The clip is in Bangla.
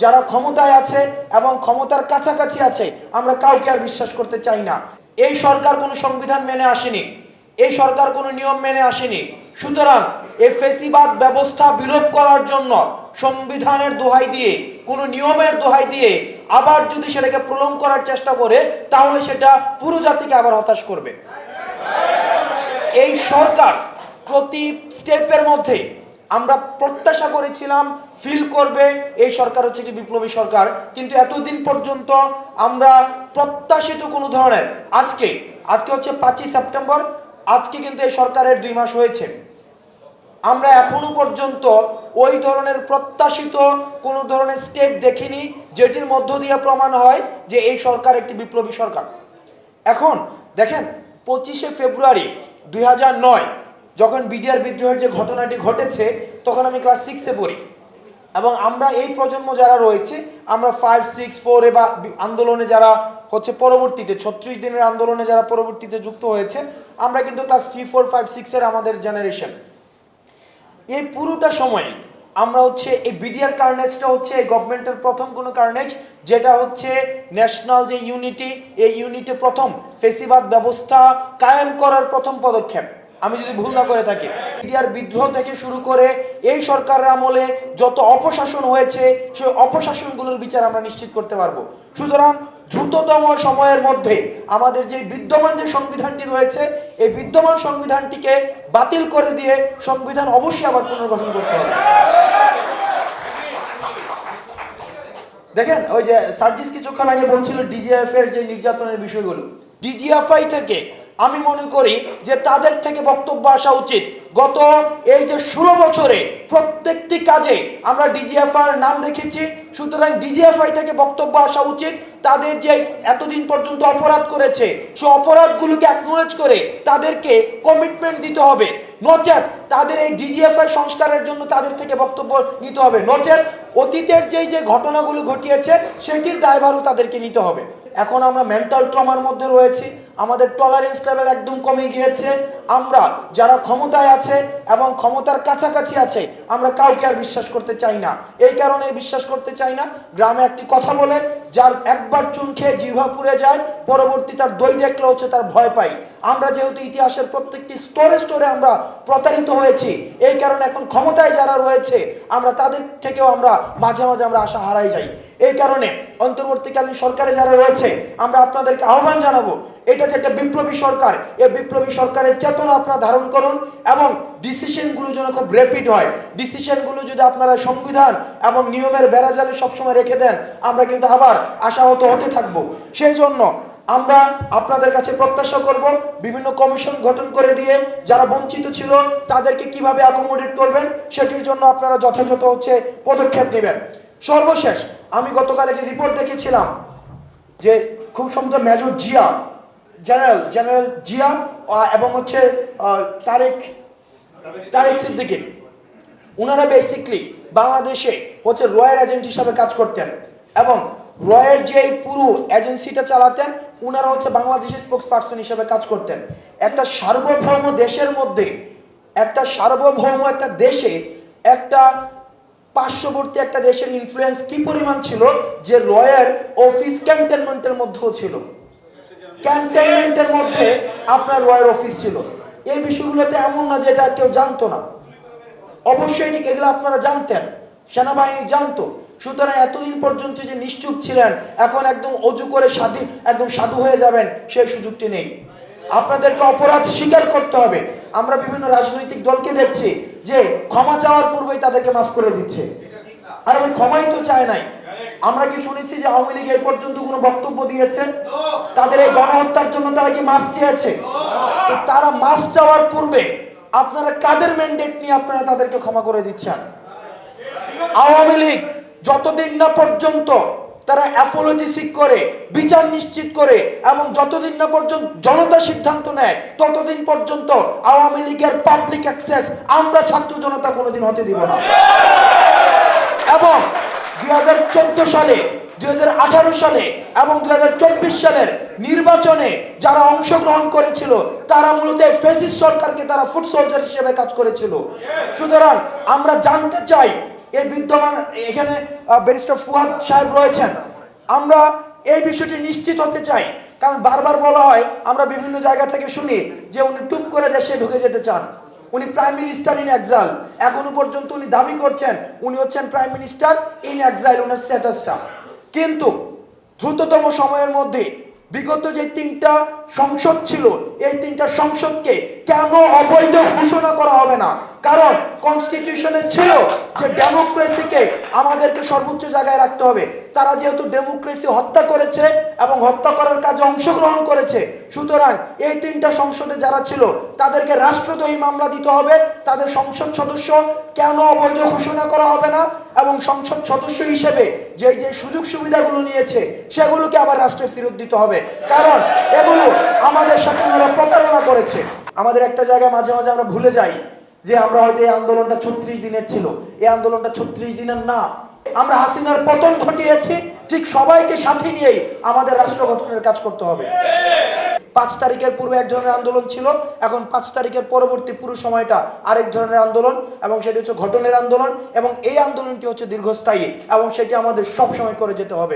যারা ক্ষমতায় আছে এবং ক্ষমতার কাছাকাছি আছে আমরা কাউকে আর বিশ্বাস করতে চাই না। এই সরকার কোনো সংবিধান মেনে আসেনি, এই সরকার কোনো নিয়ম মেনে আসেনি। সুতরাং এই ফেসিবাদ ব্যবস্থা বিলোপ করার জন্য সংবিধানের দোহাই দিয়ে, কোনো নিয়মের দোহাই দিয়ে আবার যদি সেটাকে প্রলং করার চেষ্টা করে তাহলে সেটা পুরো জাতিকে আবার হতাশ করবে। এই সরকার প্রতি স্টেপের মধ্যে আমরা প্রত্যাশা করেছিলাম ফিল করবে এই সরকার হচ্ছে একটি বিপ্লবী সরকার, কিন্তু এতদিন পর্যন্ত আমরা প্রত্যাশিত কোনো ধরনের আজকে হচ্ছে 5ই সেপ্টেম্বর, আজকে কিন্তু এই সরকারের 2 মাস হয়েছে, আমরা এখনো পর্যন্ত ওই ধরনের প্রত্যাশিত কোনো ধরনের স্টেপ দেখিনি যেটির মধ্য দিয়ে প্রমাণ হয় যে এই সরকার একটি বিপ্লবী সরকার। এখন দেখেন 25শে ফেব্রুয়ারি 2009 যখন বিডিআর বিদ্রোহের যে ঘটনাটি ঘটেছে তখন আমি ক্লাস 6-এ পড়ি এবং আমরা এই প্রজন্ম যারা রয়েছে আমরা 5, 6, 4 বা আন্দোলনে যারা হচ্ছে পরবর্তীতে 36 দিনের আন্দোলনে যারা পরবর্তীতে যুক্ত হয়েছে আমরা কিন্তু ক্লাস 3, 4, 5, 6-এর আমাদের জেনারেশন। এই পুরোটা সময় আমরা হচ্ছে এই বিডিআর কার্নেজটা হচ্ছে এই গভর্নমেন্টের প্রথম কোনো কার্নেজ, যেটা হচ্ছে ন্যাশনাল যে ইউনিটি, এই ইউনিটি প্রথম ফেসিবাদ ব্যবস্থা কায়েম করার প্রথম পদক্ষেপ, আমি যদি ভুল না করে থাকি। বিডিআর বিদ্রোহ থেকে শুরু করে এই সরকারের আমলে যত অপশাসন হয়েছে সেই অপশাসনগুলোর বিচার আমরা নিশ্চিত করতে পারবো। সুতরাং দ্রুততম সময়ের মধ্যে আমাদের যে বিদ্যমান যে সংবিধানটি রয়েছে এই বিদ্যমান সংবিধানটিকে বাতিল করে দিয়ে সংবিধান অবশ্যই আবার পুনর্গঠন করতে হবে। দেখেন ওই যে সার্জিস কিছুক্ষণ আগে বলছিল ডিজিএফ এর যে নির্যাতনের বিষয়গুলো, ডিজিএফআই থেকে আমি মনে করি যে তাদের থেকে বক্তব্য আসা উচিত। গত এই যে 16 বছরে প্রত্যেকটি কাজে আমরা ডিজিএফআই এর নাম দেখেছি, সুতরাং ডিজিএফআই থেকে বক্তব্য আসা উচিত। তাদের যে এতদিন পর্যন্ত অপরাধ করেছে সেই অপরাধগুলোকে অ্যাকনোলেজ করে তাদেরকে কমিটমেন্ট দিতে হবে, নচেত তাদের এই ডিজিএফআই সংস্কারের জন্য তাদের থেকে বক্তব্য নিতে হবে, নচেত অতীতের যে ঘটনাগুলো ঘটিয়েছে সেটির দায়ভারও তাদেরকে নিতে হবে। এখন আমরা মেন্টাল ট্রমার মধ্যে রয়েছি, আমাদের টলারেন্স লেভেল একদম কমে গিয়েছে। আমরা যারা ক্ষমতায় আছে এবং ক্ষমতার কাছাকাছি আছে আমরা কাউকে আর বিশ্বাস করতে চাই না। এই কারণে বিশ্বাস করতে চাই না, গ্রামে একটি কথা বলে যার একবার চুন খেয়ে জিহ্বা পুড়ে যায় পরবর্তী তার দই দেখলে হচ্ছে তার ভয় পাই। আমরা যেহেতু ইতিহাসের প্রত্যেকটি স্তরে স্তরে আমরা প্রতারিত হয়েছি, এই কারণে এখন ক্ষমতায় যারা রয়েছে আমরা তাদের থেকেও আমরা মাঝে মাঝে আমরা আশা হারাই যাই। এই কারণে অন্তর্বর্তীকালীন সরকারে যারা রয়েছে আমরা আপনাদেরকে আহ্বান জানাবো, এটা যে একটা বিপ্লবী সরকার, এই বিপ্লবী সরকারের চেতনা আপনারা ধারণ করুন এবং ডিসিশনগুলো যেন খুব র্যাপিড হয়। ডিসিশনগুলো যদি আপনারা সংবিধান এবং নিয়মের বেড়াজালে সবসময় রেখে দেন আমরা কিন্তু আবার আশাহত হতে থাকবো। সেই জন্য আমরা আপনাদের কাছে প্রত্যাশা করব বিভিন্ন কমিশন গঠন করে দিয়ে যারা বঞ্চিত ছিল তাদেরকে কিভাবে অ্যাকোমোডেট করবেন সেটির জন্য আপনারা যথাযথ হচ্ছে পদক্ষেপ নেবেন। সর্বশেষ আমি গতকাল একটি রিপোর্ট দেখেছিলাম যে খুব সম্ভবত মেজর জিয়া, জেনারেল জিয়া এবং হচ্ছে তারেক সিদ্দিকী, ওনারা বেসিকলি বাংলাদেশে হচ্ছে রয়ের এজেন্ট হিসাবে কাজ করতেন এবং রয়ের যে পুরো এজেন্সিটা চালাতেন ওনারা হচ্ছে বাংলাদেশের স্পোক্স পার্সন হিসাবে কাজ করতেন। একটা সার্বভৌম দেশের মধ্যে, একটা সার্বভৌম একটা দেশে একটা পার্শ্ববর্তী একটা দেশের ইনফ্লুয়েন্স কি পরিমাণ ছিল যে রয়ের অফিস ক্যান্টনমেন্টের মধ্যেও ছিল, ক্যান্টনমেন্টের মধ্যে আপনার রয়ের অফিস ছিল। এই বিষয়গুলোতে এমন না যে এটা কেউ জানতো না, অবশ্যই এগুলো আপনারা জানতেন, সেনাবাহিনী জানতো। সুতরাং এতদিন পর্যন্ত যে নিশ্চুপ ছিলেন এখন একদম অজু করে একদম সাধু হয়ে যাবেন সেই সুযোগটি নেই। আপনাদেরকে অপরাধ স্বীকার করতে হবে। আমরা বিভিন্ন রাজনৈতিক দলকে দেখছি যে ক্ষমা চাওয়ার পূর্বেই তাদেরকে মাফ করে দিচ্ছে, আর ওই ক্ষমাই তো চায় নাই। আমরা কি শুনেছি যে আওয়ামী লীগ এই পর্যন্ত কোনো বক্তব্য দিয়েছে? তাদের এই গণহত্যার জন্য তারা কি মাফ চেয়েছে? তো তারা মাফ চাওয়ার পূর্বে আপনারা কাদের ম্যান্ডেট নিয়ে আপনারা তাদেরকে ক্ষমা করে দিচ্ছেন? আওয়ামী লীগ যতদিন না পর্যন্ত তারা অ্যাপোলজি সিক করে বিচার নিশ্চিত করে এবং যতদিন না পর্যন্ত জনতা সিদ্ধান্ত নেয় ততদিন পর্যন্ত আওয়ামী লীগের পাবলিক অ্যাক্সেস আমরা ছাত্র জনতা কোনোদিন হতে দিব না। এবং 2014 সালে, 2018 সালে এবং 2024 সালের নির্বাচনে যারা অংশগ্রহণ করেছিল তারা মূলত ফ্যাসিস্ট সরকারকে তারা ফুট সোলজার হিসেবে কাজ করেছিল। সুতরাং আমরা জানতে চাই এই বিদ্যমান এখানে ব্যারিস্টার ফুয়াদ সাহেব রয়েছেন, আমরা এই বিষয়টি নিশ্চিত হতে চাই। কারণ বারবার বলা হয়, আমরা বিভিন্ন জায়গা থেকে শুনি যে উনি টুপ করে দেশে ঢুকে যেতে চান, উনি প্রাইম মিনিস্টার ইন এক্সাইল। এখনো পর্যন্ত উনি দাবি করছেন উনি হচ্ছেন প্রাইম মিনিস্টার ইন এক্সাইল, ওনার স্ট্যাটাসটা। কিন্তু দ্রুততম সময়ের মধ্যে বিগত যে 3টা সংসদ ছিল, এই 3টা সংসদকে কেন অবৈধ ঘোষণা করা হবে না? কারণ কনস্টিটিউশনে ছিল যে ডেমোক্রেসিকে আমাদেরকে সর্বোচ্চ জায়গায় রাখতে হবে। তারা যেহেতু ডেমোক্রেসি হত্যা করেছে এবং হত্যা করার কাজে অংশগ্রহণ করেছে, সুতরাং এই 3টা সংসদে যারা ছিল তাদেরকে রাষ্ট্রদ্রোহী মামলা দিতে হবে। তাদের সংসদ সদস্য কেন অবৈধ ঘোষণা করা হবে না? এবং সংসদ সদস্য হিসেবে যে সুযোগ সুবিধাগুলো নিয়েছে সেগুলোকে আবার রাষ্ট্রে ফেরত দিতে হবে। কারণ এগুলো আমাদের সাথে ওনারা প্রতারণা করেছে। আমাদের একটা জায়গায় মাঝে মাঝে আমরা ভুলে যাই যে আমরা হয়তো এই আন্দোলনটা 36 দিনের ছিল। এই আন্দোলনটা 36 দিনের না। আমরা হাসিনার পতন ঘটিয়েছি, ঠিক সবাইকে সাথে নিয়েই আমাদের রাষ্ট্র গঠনের কাজ করতে হবে। 5 তারিখের পূর্বে এক ধরনের আন্দোলন ছিল, এখন 5 তারিখের পরবর্তী পুরো সময়টা আরেক ধরনের আন্দোলন, এবং সেটি হচ্ছে ঘটনের আন্দোলন, এবং এই আন্দোলনটি হচ্ছে দীর্ঘস্থায়ী এবং সেটি আমাদের সব সময় করে যেতে হবে।